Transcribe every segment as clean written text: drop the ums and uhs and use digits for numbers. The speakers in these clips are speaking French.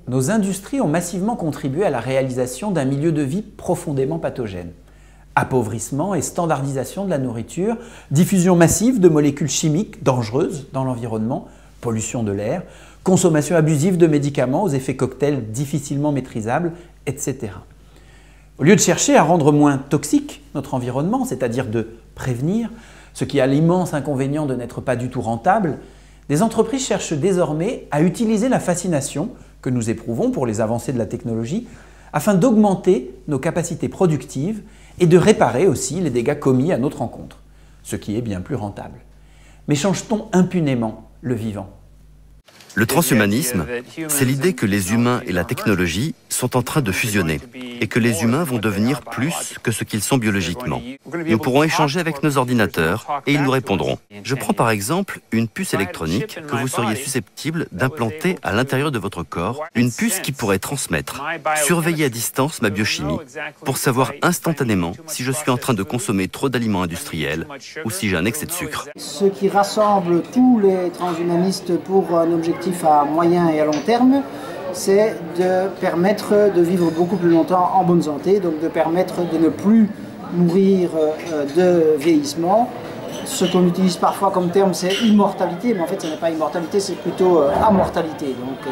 nos industries ont massivement contribué à la réalisation d'un milieu de vie profondément pathogène. Appauvrissement et standardisation de la nourriture, diffusion massive de molécules chimiques dangereuses dans l'environnement, pollution de l'air, consommation abusive de médicaments aux effets cocktails difficilement maîtrisables, etc. Au lieu de chercher à rendre moins toxique notre environnement, c'est-à-dire de prévenir, ce qui a l'immense inconvénient de n'être pas du tout rentable, des entreprises cherchent désormais à utiliser la fascination que nous éprouvons pour les avancées de la technologie afin d'augmenter nos capacités productives et de réparer aussi les dégâts commis à notre encontre, ce qui est bien plus rentable. Mais change-t-on impunément le vivant ? Le transhumanisme, c'est l'idée que les humains et la technologie sont en train de fusionner et que les humains vont devenir plus que ce qu'ils sont biologiquement. Nous pourrons échanger avec nos ordinateurs et ils nous répondront. Je prends par exemple une puce électronique que vous seriez susceptible d'implanter à l'intérieur de votre corps, une puce qui pourrait transmettre, surveiller à distance ma biochimie pour savoir instantanément si je suis en train de consommer trop d'aliments industriels ou si j'ai un excès de sucre. Ce qui rassemble tous les transhumanistes pour un objectif à moyen et à long terme, c'est de permettre de vivre beaucoup plus longtemps en bonne santé, donc de permettre de ne plus mourir de vieillissement. Ce qu'on utilise parfois comme terme, c'est immortalité, mais en fait ce n'est pas immortalité, c'est plutôt amortalité. Donc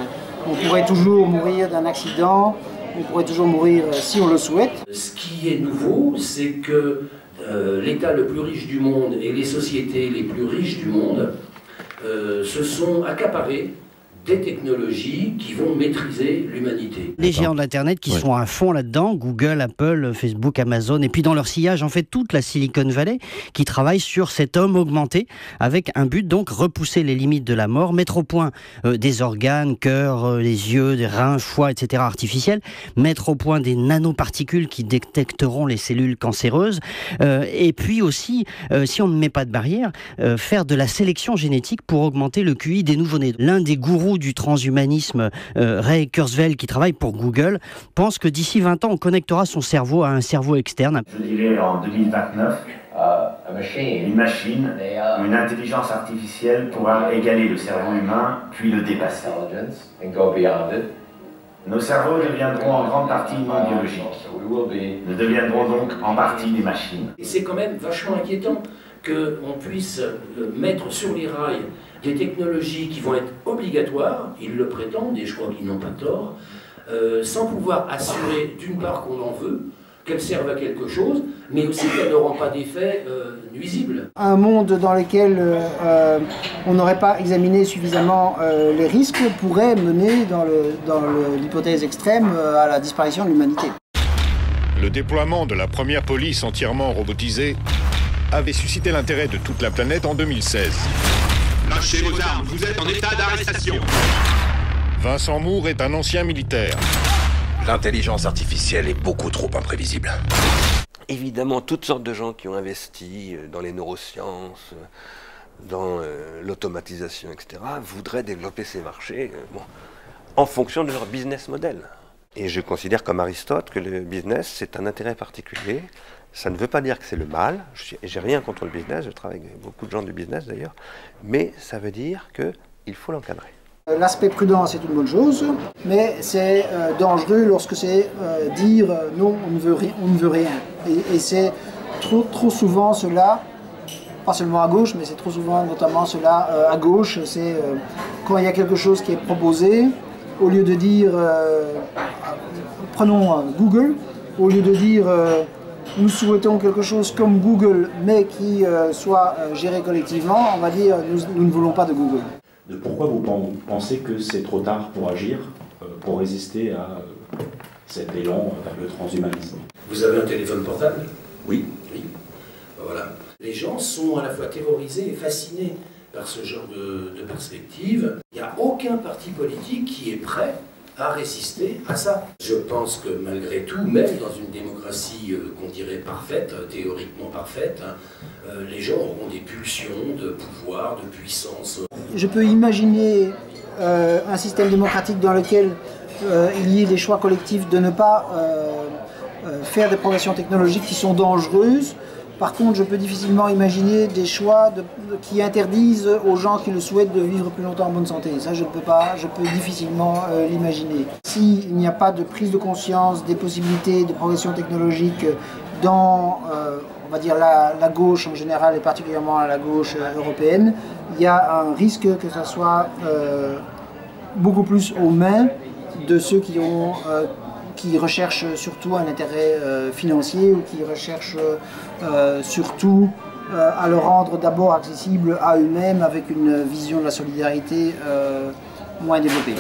on pourrait toujours mourir d'un accident, on pourrait toujours mourir si on le souhaite. Ce qui est nouveau, c'est que l'État le plus riche du monde et les sociétés les plus riches du monde se sont accaparés des technologies qui vont maîtriser l'humanité. Les géants de l'Internet qui sont à fond là-dedans, Google, Apple, Facebook, Amazon, et puis dans leur sillage, en fait, toute la Silicon Valley qui travaille sur cet homme augmenté avec un but, donc, repousser les limites de la mort, mettre au point des organes, cœur, les yeux, des reins, foie, etc. artificiels, mettre au point des nanoparticules qui détecteront les cellules cancéreuses, et puis aussi, si on ne met pas de barrière, faire de la sélection génétique pour augmenter le QI des nouveau-nés. L'un des gourous du transhumanisme, Ray Kurzweil, qui travaille pour Google, pense que d'ici 20 ans, on connectera son cerveau à un cerveau externe. Je dirais en 2029, une machine, une intelligence artificielle pourra égaler le cerveau humain, puis le dépasser. Nos cerveaux deviendront en grande partie non biologiques. Nous deviendrons donc en partie des machines. Et c'est quand même vachement inquiétant qu'on puisse mettre sur les rails des technologies qui vont être obligatoires, ils le prétendent, et je crois qu'ils n'ont pas tort, sans pouvoir assurer d'une part qu'on en veut, qu'elles servent à quelque chose, mais aussi qu'elles n'auront pas d'effet nuisible. Un monde dans lequel on n'aurait pas examiné suffisamment les risques pourrait mener, dans l'hypothèse extrême, à la disparition de l'humanité. Le déploiement de la première police entièrement robotisée avait suscité l'intérêt de toute la planète en 2016. Lâchez vos armes, vous êtes en état d'arrestation. Vincent Moore est un ancien militaire. L'intelligence artificielle est beaucoup trop imprévisible. Évidemment, toutes sortes de gens qui ont investi dans les neurosciences, dans l'automatisation, etc., voudraient développer ces marchés en fonction de leur business model. Et je considère comme Aristote que le business, c'est un intérêt particulier. Ça ne veut pas dire que c'est le mal, j'ai rien contre le business, je travaille avec beaucoup de gens du business d'ailleurs, mais ça veut dire qu'il faut l'encadrer. L'aspect prudent, c'est une bonne chose, mais c'est dangereux lorsque c'est dire non, on ne veut rien. Et c'est trop souvent cela, pas seulement à gauche, mais c'est trop souvent notamment cela à gauche, c'est quand il y a quelque chose qui est proposé, au lieu de dire, prenons Google, au lieu de dire nous souhaitons quelque chose comme Google, mais qui soit géré collectivement, on va dire nous ne voulons pas de Google. Pourquoi vous pensez que c'est trop tard pour agir, pour résister à cet élan vers le transhumanisme? Vous avez un téléphone portable? Oui. Oui. Ben voilà. Les gens sont à la fois terrorisés et fascinés par ce genre de perspective. Il n'y a aucun parti politique qui est prêt à résister à ça. Je pense que malgré tout, même dans une démocratie qu'on dirait parfaite, théoriquement parfaite, les gens auront des pulsions de pouvoir, de puissance. Je peux imaginer un système démocratique dans lequel il y ait des choix collectifs de ne pas faire des progressions technologiques qui sont dangereuses, Par contre, je peux difficilement imaginer des choix qui interdisent aux gens qui le souhaitent de vivre plus longtemps en bonne santé. Ça, je peux difficilement l'imaginer. S'il n'y a pas de prise de conscience des possibilités de progression technologique dans, on va dire, la gauche en général et particulièrement la gauche européenne, il y a un risque que ça soit beaucoup plus aux mains de ceux qui recherchent surtout un intérêt financier ou qui recherchent surtout à le rendre d'abord accessible à eux-mêmes avec une vision de la solidarité moins développée.